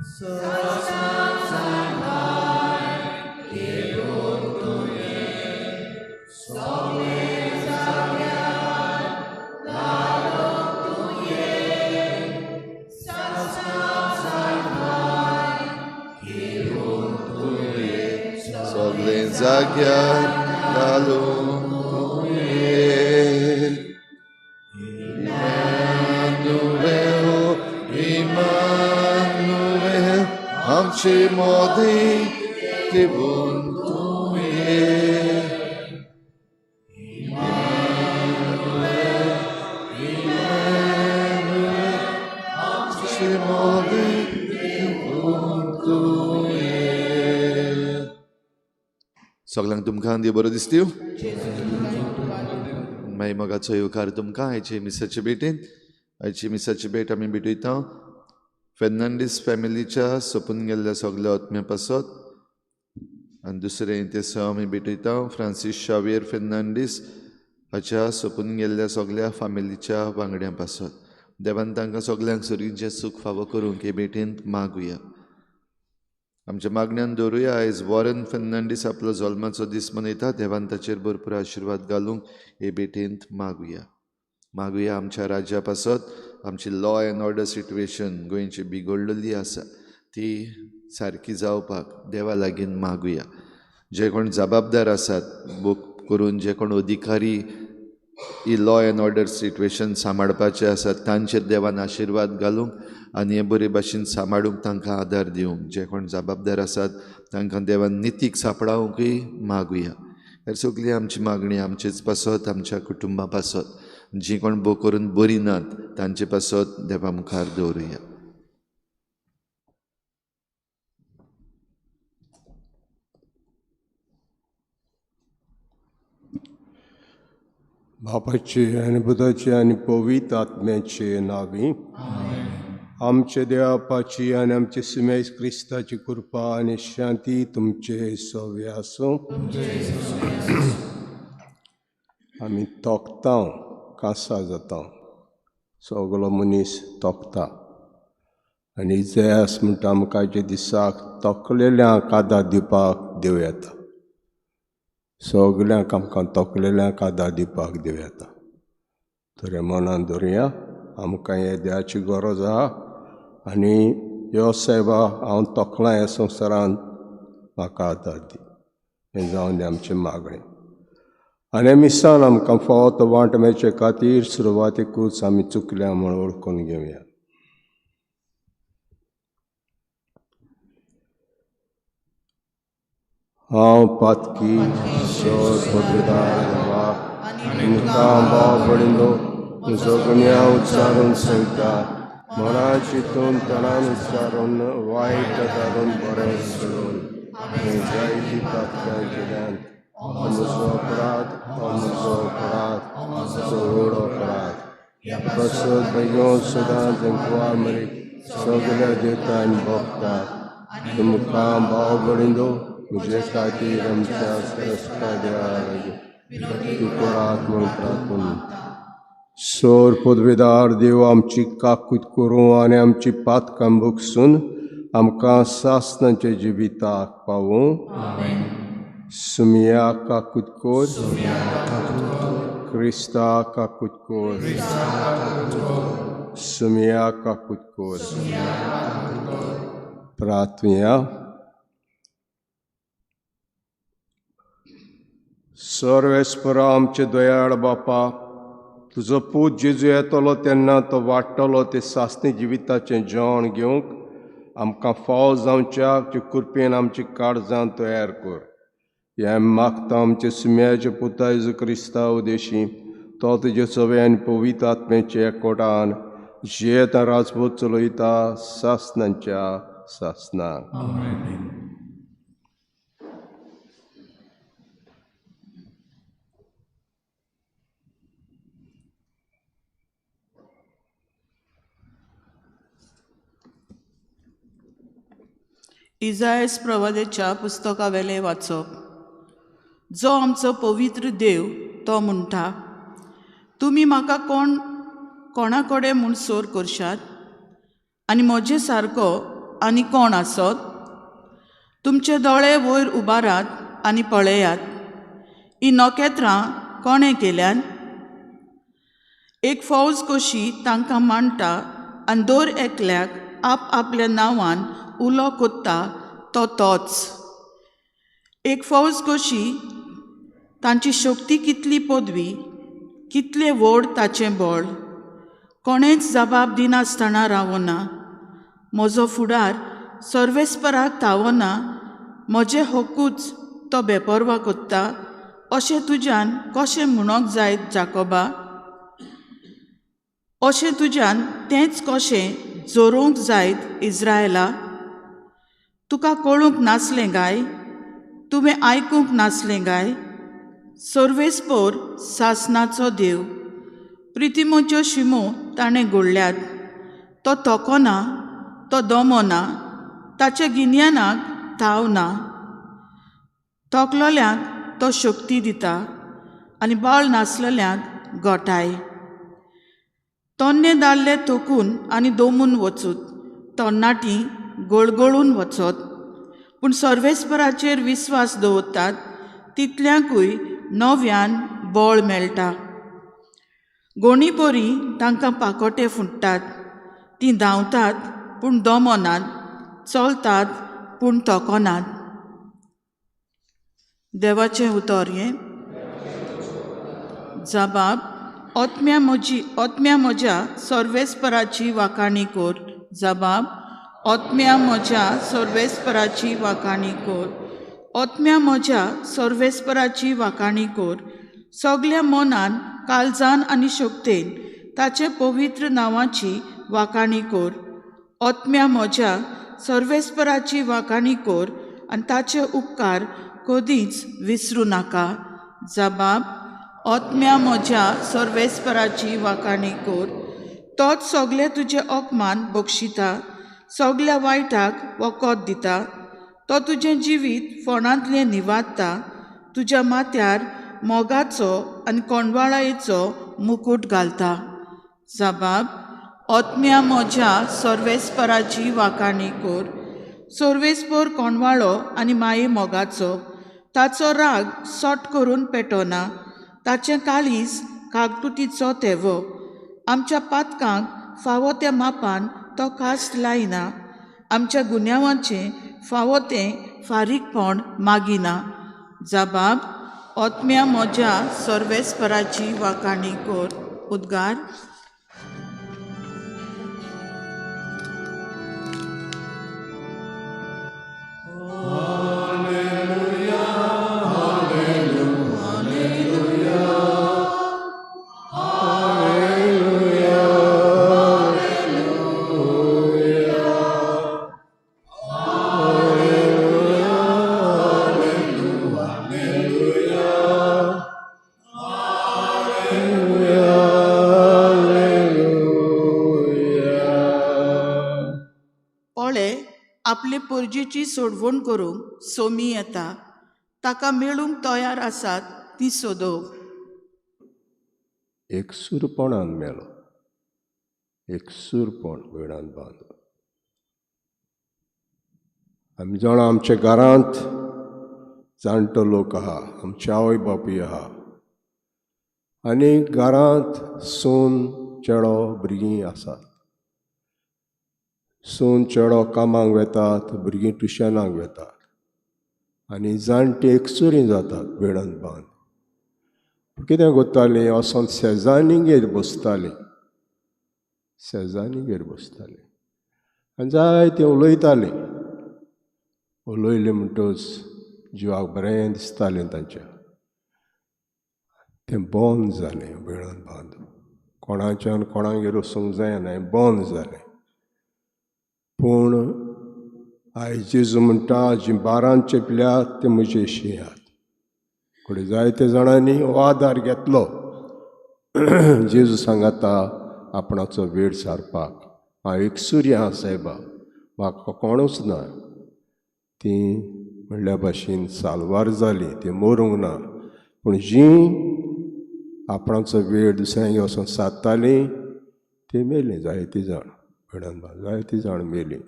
Soglen zagyat galum Emmanuel, Emmanuel, amche modi tibuntuye. Emmanuel, Emmanuel, amche modi tibuntuye. Soglang tumkan dia boro distiu. May magacho yukar tumka aiche misache betin. आयची मिसाची भेट आमी भेटयता फेर्नांडीस फॅमिलीच्या सोपून गेल्ल्या सगळ्या आत्म्या पासत आनी दुसरें तेसो आमी भेटयता फ्रांसीस शावेर फेर्नांडीस हाच्या सोपून गेल्ल्या सगळ्या फॅमिलीच्या वांगड्यां पासत देवान तांकां सगळ्यांक सुरीचें सूख फावो करूंक हे भेटेंत मागुया. आमच्या मागण्यांत दवरुया आयज वॉरन फेर्नांडीस आपलो जल्माचो दीस मनयता. देवान ताचेर भरपूर आशिर्वाद घालूंक हे भेटेंत मागुया. मागुया आमच्या राज्या पासत आमची लॉ एंड ऑर्डर सिट्युएशन गोंयची बिगडलेली आसा ती सारकी जावपाक देवा लागीं मागुया. जे कोण जबाबदार आसात बूक करून जे कोण अधिकारी ही लॉ एंड ऑर्डर सिट्युएशन सांबाळपाचे आसात तांचेर देवान आशिर्वाद घालूंक आनी हे बरे भाशेन सांबाळूंक तांकां आदार दिवंक. जे कोण जबाबदार आसात तांकां देवान नितीक सांपळावंकूय मागुया. हेर सगळी आमची मागणी आमचेच पासत आमच्या कुटुंबा पासत जी कोण बो करून बरी नात तांचे पासत देवा मुखार दवरुया. बापाचे आनी पुताचे आनी पवित्र आत्म्याचे नावी आमचे देवापाची आनी आमचे सुमेश क्रिस्ताची कृपा आनी शांती तुमचे सव्य आसूं. आमी तोखता कांसा जाता सगलो मनीस तोखता आनी इजायास म्हणटा आमकांच्या दिसाक तोखलेल्यांक आदार दिवपाक देव येता. सगल्यांक आमकां तोखलेल्यांक आदार दिवपाक देव येता. तर हे मनान दवरुया आमकां हे देवाची गरज आहा आनी ह्यो सेवा हांव तोखलां ह्या संवसारांत म्हाका आदार दी हें जावन दी आमचें मागणें. आनी मिसान आमकां फावो वांट मेळचे खातीर सुरवातेकूच आमी चुकल्या म्हूण ओळखून घेवया. हांव पातकी सोर पदवेदार देवा तुमकां भाव भयणीनो सगळ्या उच्चारून सांगता मना चिंतून तनान उच्चारून वायट धरून बरें सोडून जायती पातकां केल्यान म्हजो अपराध म्हजो व्हड अपराध बसत बेगीन सुद्दां जेंकवा मरे सगळ्या देवतांनी भोगतात. तुमकां भाव भयणीनो म्हजे खातीर आमच्या सरस्वता देवा लागीं करात म्हूण प्रार्थना. सोर पदवेदार देव आमची काकूट करूं आनी आमची पातकां भोगसून आमकां सासणाचे जिविताक पावूं. सुमिया काकूट कोर क्रिस्ता काकूट कोर सुमिया काकूट कोर. प्रार्थना. सर्वेस्परा आमचे दयाळ बापा तुजो पूत जेजू येतलो तेन्ना तो वाडटलो ते सासणी जिविताचें जेवण घेवंक आमकां फाव जावच्या कृपेन आमची काळजां तयार कर. हें मागता आमचे सुम्याचे पुता जेजू क्रिस्ता उदेशी तो तुजे सवे आनी पवित्र आत्म्याचे एकवटान जेत राजपूत चलयता सासणांच्या सासणाक. इजायास प्रवादेच्या पुस्तकावेले वाचप. जो आमचो पवित्र देव तो म्हणटा तुमी म्हाका कोणा कडेन म्हूण सोर करशात आनी म्हजे सारको आनी कोण आसत? तुमचे दोळे वयर उबारात आनी पळयात. ही नोकेत्रां कोणें केल्यान? एक फौज कशी तांकां मांडटा आनी दर एकल्याक आपल्या नांवान उलो कोत्ता तो तोच. एक फौज कशी तांची शक्ती कितली पदवी, कितले व्हड ताचें बळ. कोणेंच जबाब दिनासतना रावना. म्हजो फुडार सर्वेस्पराक थावना. म्हजे हक्कूच तो बेपरवा कोत्ता. अशें तुज्यान कशें म्हणूंक जायत जाकोबा? अशें तुज्यान तेंच कशें जोरूंक जायत इस्रायेला? तुका कळूंक नासलें काय? तुवें आयकूंक नासलें काय? सर्वेस्पोर सासणाचो देव, प्रितिमोच्यो शिमो ताणें घोडल्यात. तो तोकोना, तो दमना, ताच्या गिन्यानाक थाव ना. तोकलोल्यांक तो शक्ती दिता आनी बळ नासलेल्यांक घोटाय. तोन्ने दाल्ले तोकून आनी दमून वचूत, तरणाटीं गळगळून वचत. पूण सर्वेस्पराचेर विस्वास दवरतात तितल्यांकूय नव्यान बळ मेळटा. गोणी पोरी तांकां पाकोटे फुट्टात. तीं धांवतात पूण दमनात, चलतात पूण तोकोनात. देवाचें उतर हें. जबाब: ओतम्या म्हज्या सर्वेस्पराची वाखाणी कोर. जबाब: ओतम्या म्हज्या सर्वेस्पराची वाखाणी कोर. ओतम्या म्हज्या सर्वेस्पराची वाखाणी कोर. सगल्या मनान, काळजान आनी शक्तीन ताचे पवित्र नांवाची वाखाणी कोर. ओतम्या म्हज्या सर्वेस्पराची वाखाणी कोर आनी ताचे उपकार कधीच विसरूं नाका. जबाब: ओतम्या म्हज्या सर्वेस्पराची वाखाणी कोर. तोच सगळे तुजे ओकमान बक्षिता, सगल्या वायटाक वखद दिता. तो तुजें जिवीत फोंडांतलें निवाडटा. तुज्या माथ्यार मोगाचो आनी कोणवाळायेचो मुकूट घालता. जबाब: ओतम्या म्हज्या सर्वेस्पराची वाखाणी कोर. सर्वेस्पर कोणवाळो आनी माये मोगाचो. ताचो राग सोट करून पेटोना. ताचें काळीज कागतुतीचो तेवो. आमच्या पातकांक फावो त्या मापान तो कास्ट लायना. आमच्या गुन्यांवाचें फावो तें फारीकपण मागिना. जबाब: ओतम्या म्हज्या सर्वेस्पराची वाखाणी कोर. उद्गार. आपले परजेची सोडवण करूंक सोमी येता. ताका मेळूंक तयार आसात ती सोदोव. एकसूरपणान मेलो, एकसूरपण वेळान बांदून. आमी जाणा आमच्या घरांत जाणटो लोक आहा, आमचे आवय बापूय आहा, आनी घरांत सून चेडो भुरगीं आसात. सून चेडो कामाक वेतात, भुरगीं ट्युशनाक वेतात, आनी जाणटी एकसुरी जातात वेळान बांद. कितें करतालीं? वचोन शेजान्नीगेर बसतालीं, शेजान्नीगेर बसतालीं आनी जायतीं उलयतालीं. उलयलें म्हणटच जिवाक बरें दिसतालें तांच्या. तें बंद जालें वेळान बांद. कोणाच्यान कोणागेर वचूंक जायना, हें बंद जालें. पूण आयज जेजू म्हणटा, जीं 12 चेपल्यात ते म्हजे शिंयात. फुडें जायत्या जाणांनी हो आदार घेतलो. जेजू सांगता आपणाचो वेळ सारपाक, हांव एकसुरी आहा सायबा, म्हाका कोणूच ना. तीं म्हणल्या भाशेन सालवार जालीं, तीं मरूंक ना. पूण जीं आपणाचो वेळ दुसऱ्यांगेर वचोन सादतालीं तीं मेलीं. जायतीं जाण वेळान जायतीं जाण मेलीं.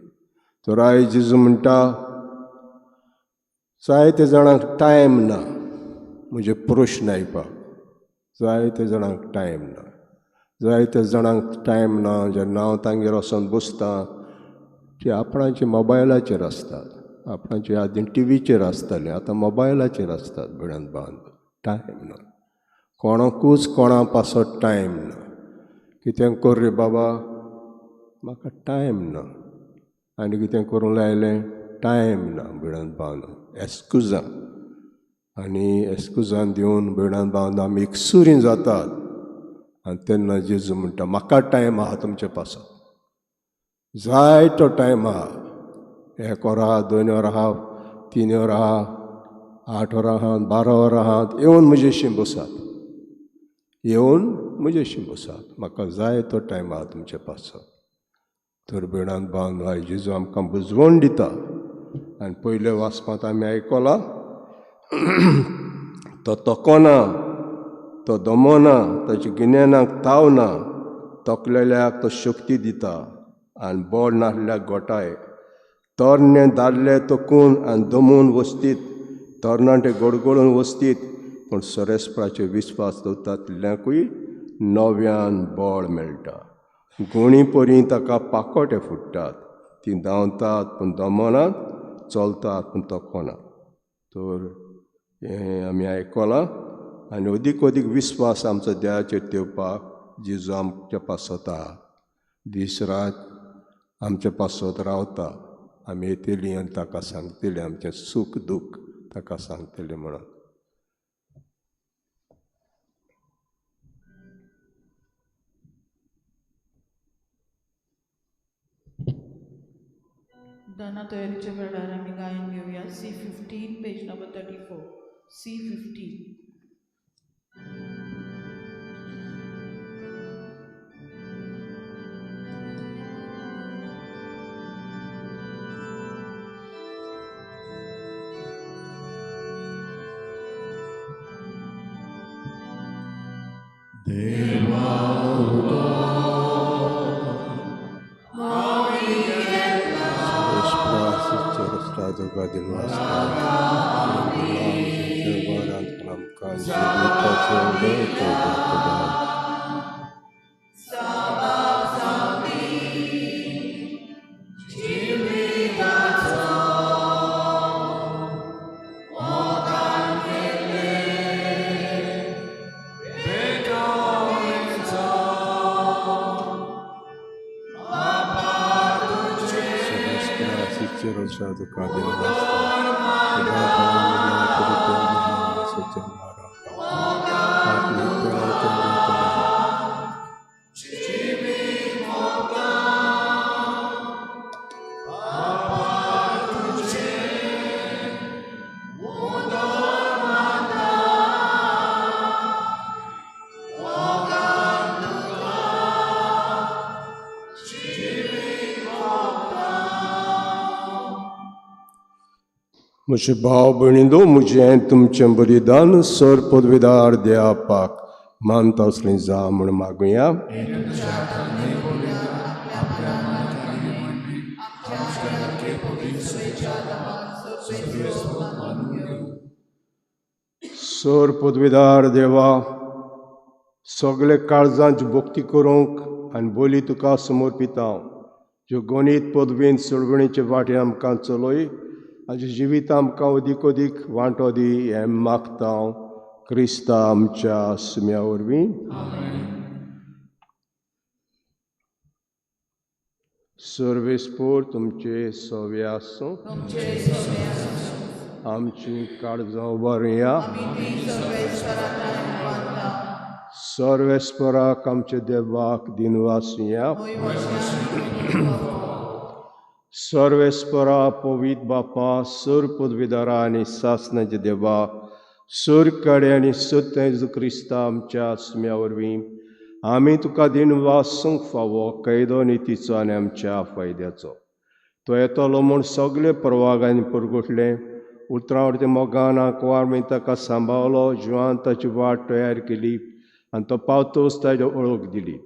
तर आयज जेजू म्हणटा जायते जाणांक टायम ना म्हजे प्रश्न आयकपाक. जायते जाणांक टायम ना. जायते जाणांक टायम ना जेन्ना हांव तांगेर वचोन बसतां ते आपणाचे मोबायलाचेर आसतात. आपणाचे आदीं टीव्हीचेर आसताले, आतां मोबायलाचेर आसतात भिडांत बांद. टायम ना. कोणाकूच कोणा पासत टायम ना. कितें कर रे बाबा, म्हाका टायम ना. आनी कितें करूंक लायलें, टायम ना भिडांत बांद. एक्सक्युजां आनी एक्सक्युजां दिवन भिडांत बांद आमी एकसुरीं जातात. आनी तेन्ना जेजू म्हणटा म्हाका टायम आहा तुमचे पासत. जाय तो टायम आहा. 1 वर आहा, 2 वर आहा, 3 वर आहा, 8 वर आहात, 12 वर आहात. येवन म्हजेशी बसात. येवन म्हजेशी बसात. म्हाका जाय तो टायम आहा तुमचे पासत. तर भिडांत बांद आयज जेजू आमकां बुजवण दिता. आनी पयले वाचपांत आमी आयकलां तो तोकोना, तो दमना, ताच्या गिन्यानाक ताव ना, तोकलेल्याक तो शक्ती दिता आनी बोड नासल्याक गोठाय. तरणे दादले तोकून आनी दमून वसतीत, तरणाटे गडगडून वसतीत, पूण सोरेस्पराचेर विस्वास दवरतातल्यांकूय नव्यान बळ मेळटा. गुणी परी ताका पाकोटे फुट्टात. तीं धांवतात पूण दमनात, चलतात पूण तोखनात. तर हें आमी आयकलां आनी अदीक विस्वास आमचो देवाचेर देवपाक जेजू आमच्या पासत आहा. दीस रात आमच्या पासत रावता. आमी येतलीं आनी ताका सांगतलीं आमचें सूख दूख ताका सांगतलीं म्हणून. दाना तयारीच्या वेळार आमी गायन घेवया. C15 page number 34. C15. म्हजे भाव भयणींनो, म्हजें तुमचें बलिदान सर पदवीदार देवापाक मानता असलें जा म्हूण मागुया. सर पदवीदार देवा, सगळे काळजांची भक्ती करूंक आनी बोली तुका समर्पिता. ज्यो गणीत पदवीन चळवळीचे वाटेन आमकां चलय, हाजे जिवीत आमकां अदीक वांटो दी हें मागता हांव क्रिस्ता आमच्या सुम्या वरवीं. सर्वेस्पोर तुमचे सव्या आसूं. आमची काळजां उबारुया. सर्वेस्पराक आमचे देवाक दिनवासुया. सर्वेस्परा पवित बापा, सर पदवीदारा आनी सासणाचे देवा, सर कडे आनी सत्य जेजू क्रिस्ता आमच्या सुम्या वरवीं आमी तुका दिनवासूंक फावो कैदो नितीचो आनी आमच्या फायद्याचो. तो येतलो म्हूण सगळे परवागांनी परगटले. उतरावडच्या मोगानाक वारमी ताका सांबाळलो, जिवान ताची वाट तयार केली आनी तो पावतोच ताची वळख दिली.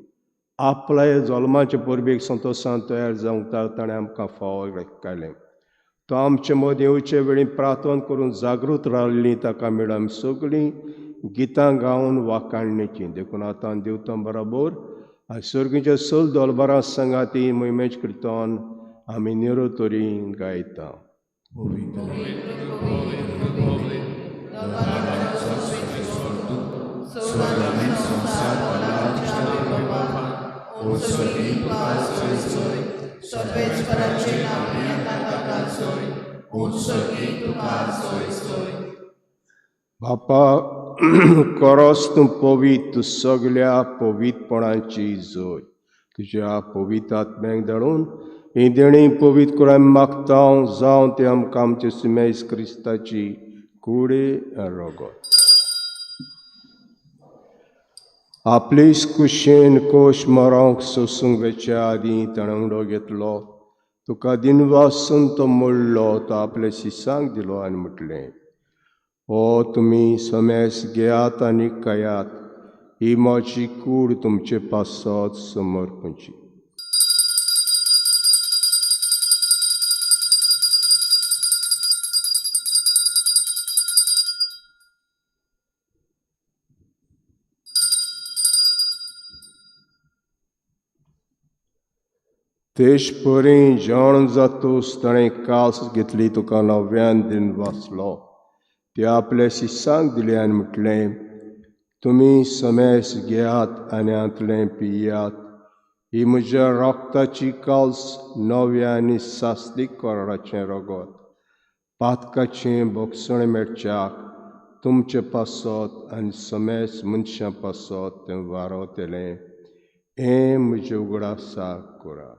आपल्या जल्माचे परबेक संतोशान तयार जावंक ताणें आमकां फावो काडलें. तो आमचे मद येवचे वेळी प्रार्थना करून जागृत रावल्ली ताका मेळून आमी सगळीं गितां गावन वाखाणणेची. देखून आतां देवतां बरोबर आनी सर्गीच्या सल दोलबारां संगाती मोहिमेच कीर्तन आमी निरोतरी गायता. बापा खरोच तूं पवित्र, तूं सगळ्या पवित्रपणाची जोय. तुज्या पवित्र आत्म्याक धाडून ही देणी पवित्र करून आमी मागता जावं ते आमकां आमचे सुमेज क्रिस्ताची कुडी रगत. आपली कुशीन कोश मरोंक सोसूंक वेच्या आदीं ताणें उंडो घेतलो. तुका दिनवासून तो मोडलो. तो आपल्या शिसांक दिलो आनी म्हटलें, हो तुमी समेस घेयात आनी खायात. ही म्हजी कूड तुमचे पासत समर्पणची. तेश परी जेवण जातूस ताणें कास घेतली. तुका नव्यान दिन वाचलो. ते आपल्या शिसांक दिले आनी म्हटलें, तुमी समेस घेयात आनी हातलें पियात. ही म्हज्या रोगताची काल्स नव्या आनी सास्तीक कराराचें रगत. पातकाचें भोगसण मेळच्याक तुमचे पासत आनी समेस मनशां पासत तें वारवतलें. हें म्हजे उगडासाक करा.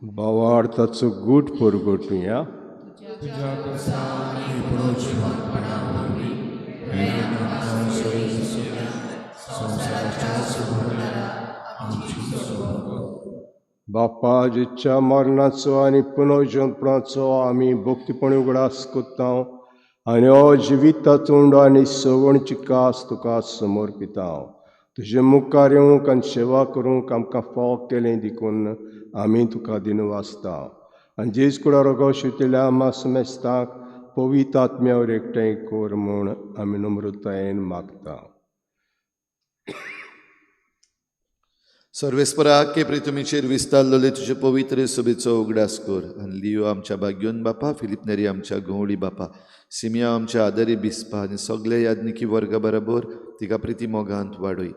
भावार्थाचो गूट परगटुया. बापा जेच्या मरणाचो आनी पुनर्जन्माचो आमी भक्तीपणी उगडास कोत्ता आनी हो जिविताचो आनी सवणची कास तुका समर्पिता. तुजे मुखार येवंक आनी सेवा करूंक आमकां फाव केलें देखून आमी तुका दिनवासता. आनी जेज कुडा रगो शिवतिल्या आमा समेस्ताक पवित्र आत्म्यावर एकठांय कर म्हूण आमी नम्रतायेन मागता. सर्वेस्परा के प्रितुमीचेर विस्तारलोले तुजे पवित्र सभेचो उगडास कर. आनी लियो आमच्या भाग्योन बापा, फिलिप नेरी आमच्या गवळी बापा, सिमिया आमच्या आदारी बिस्पा आनी सगळे यादनिकी वर्गा बरोबर तिका प्रिती मोगांत वाडय.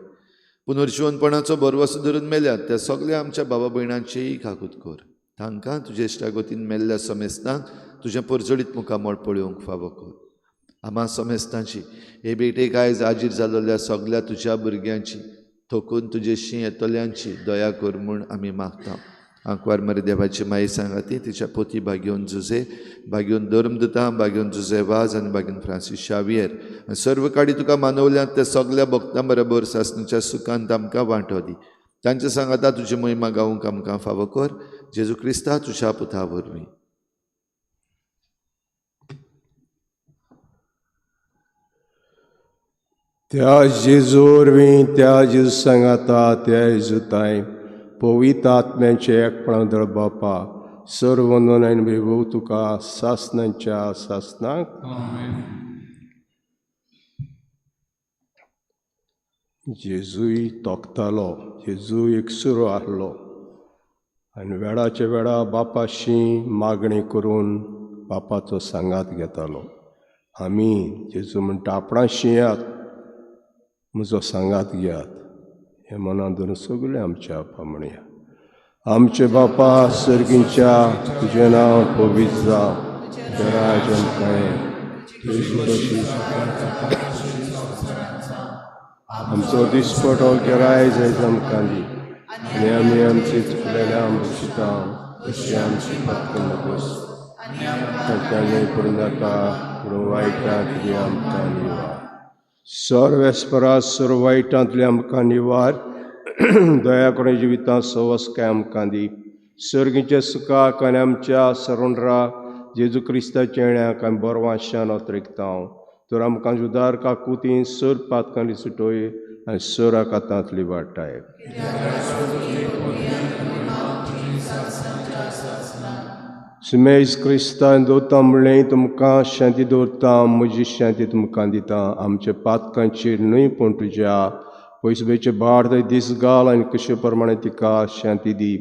पुनर्जीवनपणाचो बरवसो धरून मेल्यात त्या सगळ्या आमच्या बाबा भयणांचेय काकूत कर. तांकां तुजे इश्टागोतीन मेल्ल्या समेस्तांक तुजें परजडीत मुखामळ पळोवंक फावो कर. आमा समेस्तांची हे भेटेक आयज हाजीर जाल्ल्या सगळ्या तुज्या भुरग्यांची थोकून तुजेशी येतल्यांची दया कर म्हूण आमी मागता. आंकवार मरे देवाची माई सांगाती तिच्या पोती भाग्योन जुजे, भाग्योन धर्मदता, भाग्योन जुजे वाज आनी भाग्योन फ्रांसीस शावियर आनी सर्व काडी तुका मानवल्यांत त्या सगळ्या भक्तां बरोबर सासणेच्या सुखांत आमकां वांटो दी. तांच्या सांगाता तुजी महिमा गावंक आमकां फावो कर. जेजू क्रिस्ता तुज्या पुता वरवीं. त्या जेजू वरवीं, त्या जेजू सांगाता, त्या जेजुताय पवित्र आत्म्याचे एकपणां बापा सर्व वंदन विभव तुका सासणांच्या सासणाक. जेजूय तोखतालो. जेजू एकसुरो आहलो आनी वेळाच्या वेळा बापाशी मागणी करून बापाचो सांगात घेतालो. आमी जेजू म्हणटा आपणाशी यात, म्हजो सांगात घेयात. हे मनान धरून सगळे आमच्या बापा म्हणया. आमचे बापा सर्गींच्या तुजें नांव पवित्र जावं. तुजें राज्य आमचो दिसपटो गिराय जायत आमकां दी आनी आमी आमची चुकलेल्या बक्षिता अशी आमची पातळ नकोस सत्याने पूर्णता पूण वायटांतली आमकां निवार सर्वेस्परा सर्व वायटांतली आमकां निवार दया करून जिवितां सवस्काय आमकां दी सर्गीच्या सुखाक आनी आमच्या सरोंडरा जेजू क्रिस्ताच्या येण्याक आमी बरवांशान ओतरिकतांव तर आमकां जुदार काकुती सर पातकांनी सुटोय आनी सर आकांतांतली वाटाय सुमेज क्रिस्तान दोता म्हणलें तुमकां शांती दवरता म्हजी शांती तुमकां दिता आमच्या पातकांचेर न्हय पूण तुज्या पयसुबेचे भार थंय दीस घाल आनी कशे प्रमाणे तिका शांती दी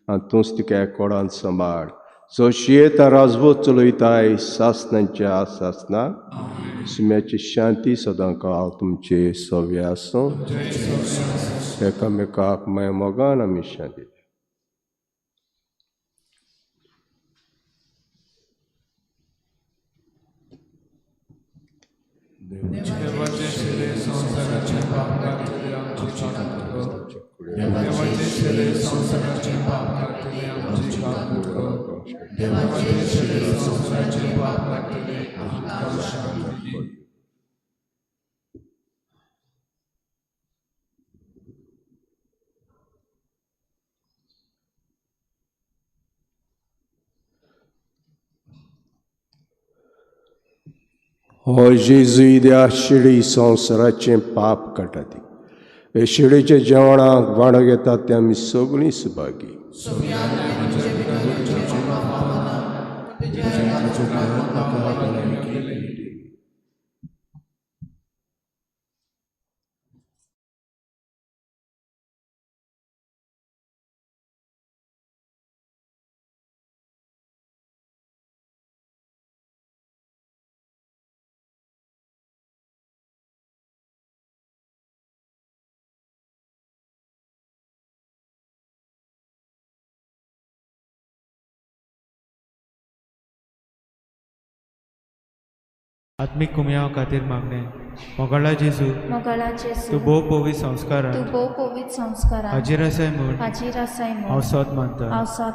आनी तूंच तिका एकवडान सांबाळ सोशियेता राजवत चलयताय सासनांच्या सासनाक सुम्याची शांती सदांच हांव तुमचे सव्या आसूं एकामेकाक माय मोगान आमी शांती देवाचे शिले संसाराचे पाप घातले आमची देवाचे शिले संसाराचे पाप घातले आमची देवाचे शिले संसाराचे पाप घातले आमकां शांती हो जेजू ह्या शिडी संवसाराचें पाप काटाती हे शिडीच्या जेवणाक वांगडा घेतात ते आमी सगळीं सुभागी आत्मिक कुमयां खातीर मागणें मोगाळा जेजू तूं भोव पवित्र संस्कारान हाजीर आसाय म्हूण हांव सत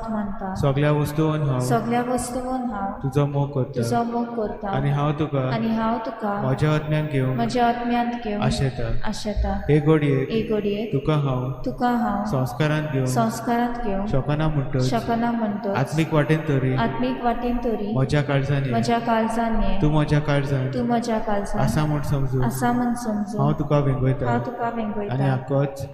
मानता सगळ्या वस्तूंत हांव तुजो मोग करता आनी हांव तुका म्हज्या आत्म्यान घेवन आशेता हे घडयेक तुका हांव संस्कारांत घेवन शकना म्हणटच आत्मीक वाटेन तरी म्हज्या काळजांनी तूं म्हज्या काळजांत आसा म्हूण समजू हांव तुका वेंगयता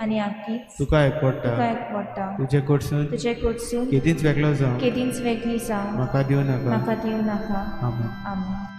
आनी आख्खीच तुका एकवडटा तुजे कडसून केदींच वेगळो जावं म्हाका दिवं नाका आमेन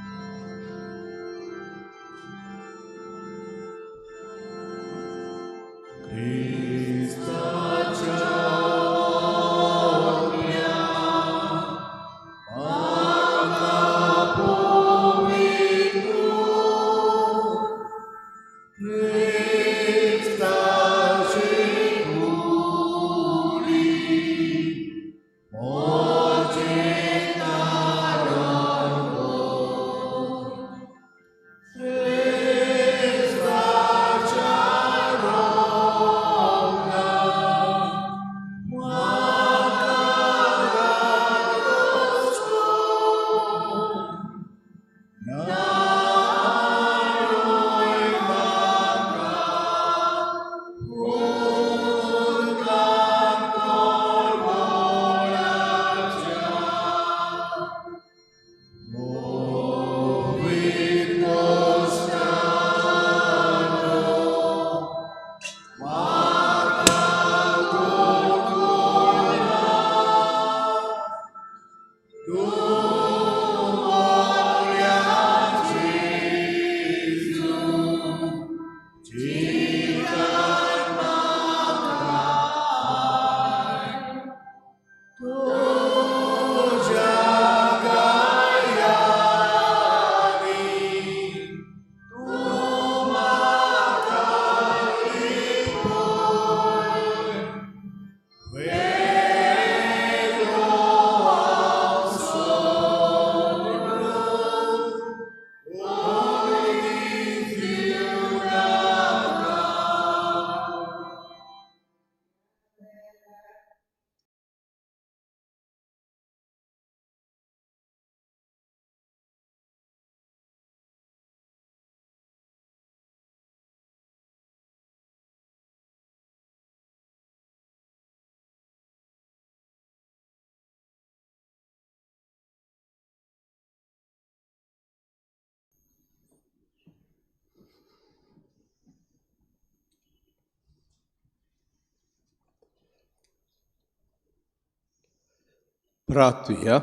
प्रार्थुया.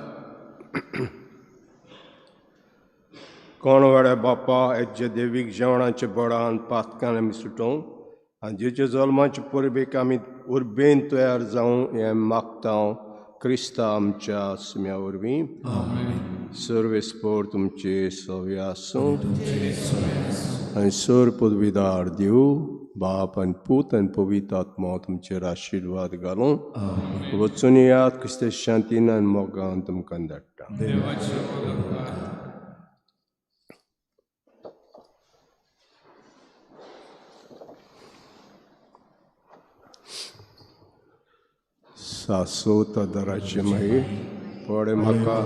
कोण वेळा बापा हेजे देवीक जेवणाचे बळान पातकान आमी सुटों आनी जेचे जल्माचे परबेक आमी उर्बेन तयार जावं हें मागता क्रिस्ता आमच्या सुम्या वरवीं. सर्वेस्पोर तुमचे सव्य आसूं आनी सर पदवीदार दिव बाप आनी पूत आनी पवित्र आत्मा तुमचेर आशिर्वाद घालूं. वचून यात क्रिस्ते शांतीन आनी मोगान तुमकां धाडटा. सासोत आदाराचे मागीर पडे म्हाका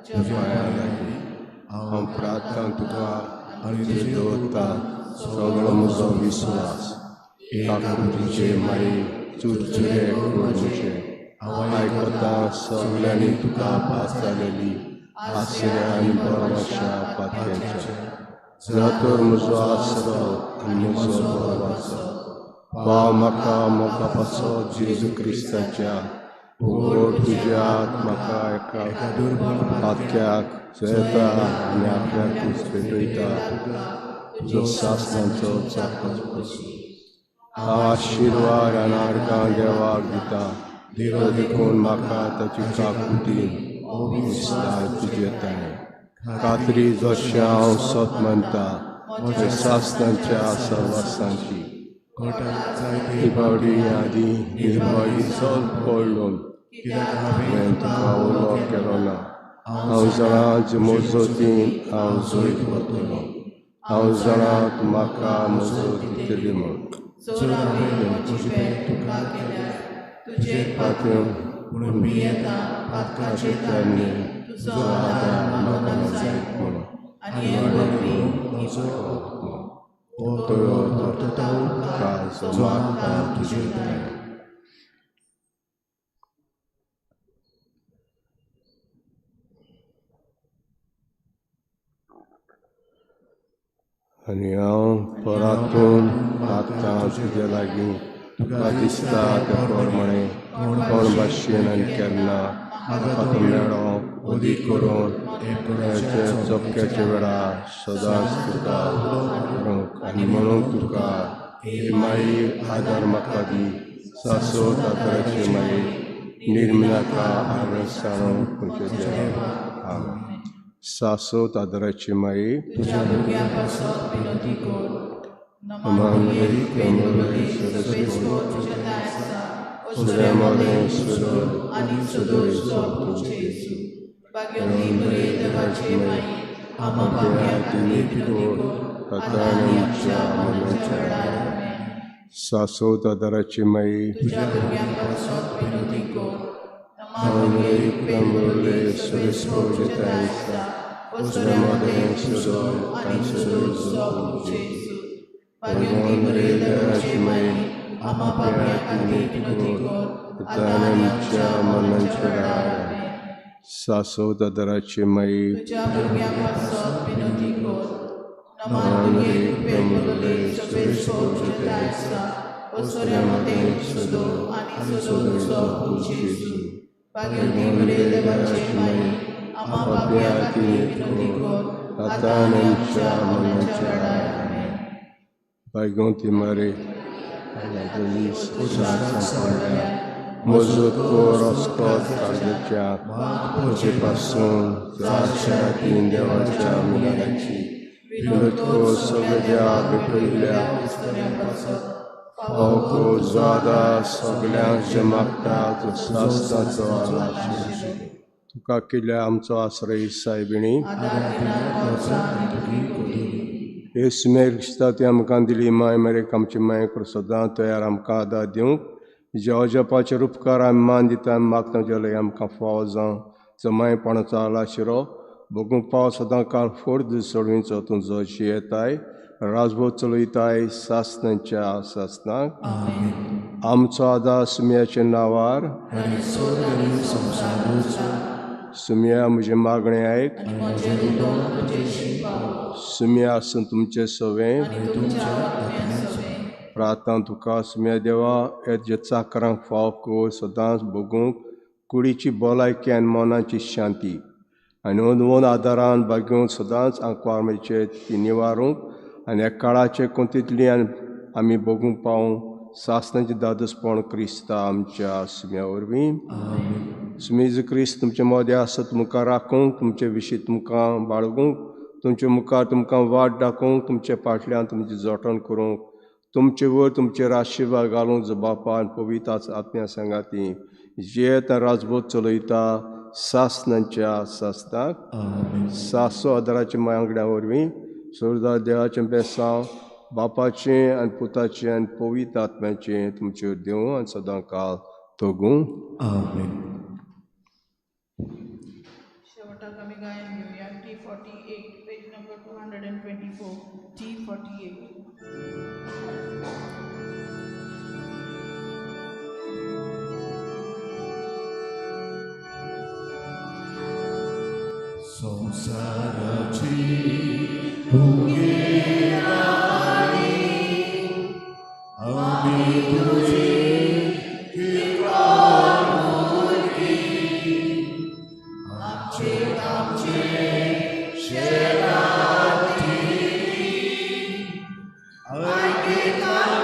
पांयां लागीं हांव प्रार्थना तुका दवरता सगळो म्हजो विस्वास तुजे मागीर चुरचुरे म्हजे आयकता सगळ्यांनी तुका पासलेली आसऱ्या आनी बरवाशा पातयेच्या जातोर म्हजो आसरो आनी म्हजो बरवासो भाव म्हाका मोगा पासो जेजू क्रिस्ताच्या उगड तुज्या म्हाका एका पातक्याक जयता आनी आपल्याकूच पेटयता तुजो सासणांचो चापो आशिर्वाद आनी आर्गां देवाक दिता. देव देखून म्हाका ताची काकुतीन विस्तार तुजे ताणें खात्री जशें हांव सत म्हणटा म्हज्या सासणांच्या सहवासांची बावडी यादी निर्भय चल पडलो हांवें तुका उलो केलो ना. हांव जाणां म्हजोतीन हांव जैत वतलो. हांव जाणां तूं म्हाका म्हजो दितली म्हूण. पातून पातकाचे तरणे तुजो आदार म्हाका जायत म्हूण आनी हांव परातून आतां तुजे लागीं तुका दिसता त्या प्रमाणे कोण भाशेन आनी केन्ना म्हाका मेळो उदी करून चपक्याच्या वेळार सदांच तुका आनी म्हणून तुका मागीर आदार म्हाका दी. सासोत आदाराचे मागीर निर्मलाका आरसाणो तुजे सासोत आदाराचे मागीर तुज्या भुरग्यां पासत विनोदी कर. सासोत आदाराचे मागीर तुज्या भुरग्यां पासत विनोदी कर. सासोत आदाराचे मागीर तुज्या भुरग्यां पासत विनोदी कर. Baigante Mare, Mozut Koroskot Kardecha, Mojipasun, Zashatin Devacha Minagachi, Vinutko Soglia Bipulya, Oko Zada Soglia Jamakta, Sasta Zoalashi, Tukakilia Amto Asrei Saibini. येसुमे रिश्तांत आमकां दिली माय मेरेक आमची माय कर सदां तयार आमकां आदार दिवंक जेवपाचे उपकार आमी मान दिता आमी मागता जाल्यार आमकां फाव जावं जमायपणाचो आलाशिरो बगूंक पाव सदां काळ फोर्द सोडवींचो तुजो येताय राजभोग चलयताय सासनांच्या सासनाक आमचो आदार सुम्याच्या नांवार सुम्या म्हजे मागणें आयक सुम्या आसून तुमचे सवें प्रार्थना तुका सुम्या देवा येद्या चाकरांक फाव कर सदांच बगूंक कुडीची भलायकी आनी मनाची शांती आनी अनवोन आदारान बागेवन सदांच आंकवारमेचे ती निवारूंक आनी ह्या काळाचे कोंतींतल्यान आमी बगूंक पावूं सासणाचें दादोसपण क्रिस्ता आमच्या सुम्या वरवीं सुमेज क्रिस्त तुमचे मोदे आसत तुमकां राखूंक तुमचे विशीं तुमकां बाळगूंक तुमचे मुखार तुमकां वाट दाखोवंक तुमचे फाटल्यान तुमचें जोटण करूंक तुमचे वयर तुमचेर आशिर्वाद घालूंक जबापान पवित्र आत्म्या सांगाती जे राजभोग चलयता सासणांच्या सासनाक सासो आदाराच्या वांगड्या वरवीं सुरदा देवाचें बेसांव बापाचें आनी पुताचें आनी पवित्र आत्म्याचें तुमचेर देव आनी सदां काळ तोगूं शेवटाक आमी गायन घेवया T48 page number 224 T48. I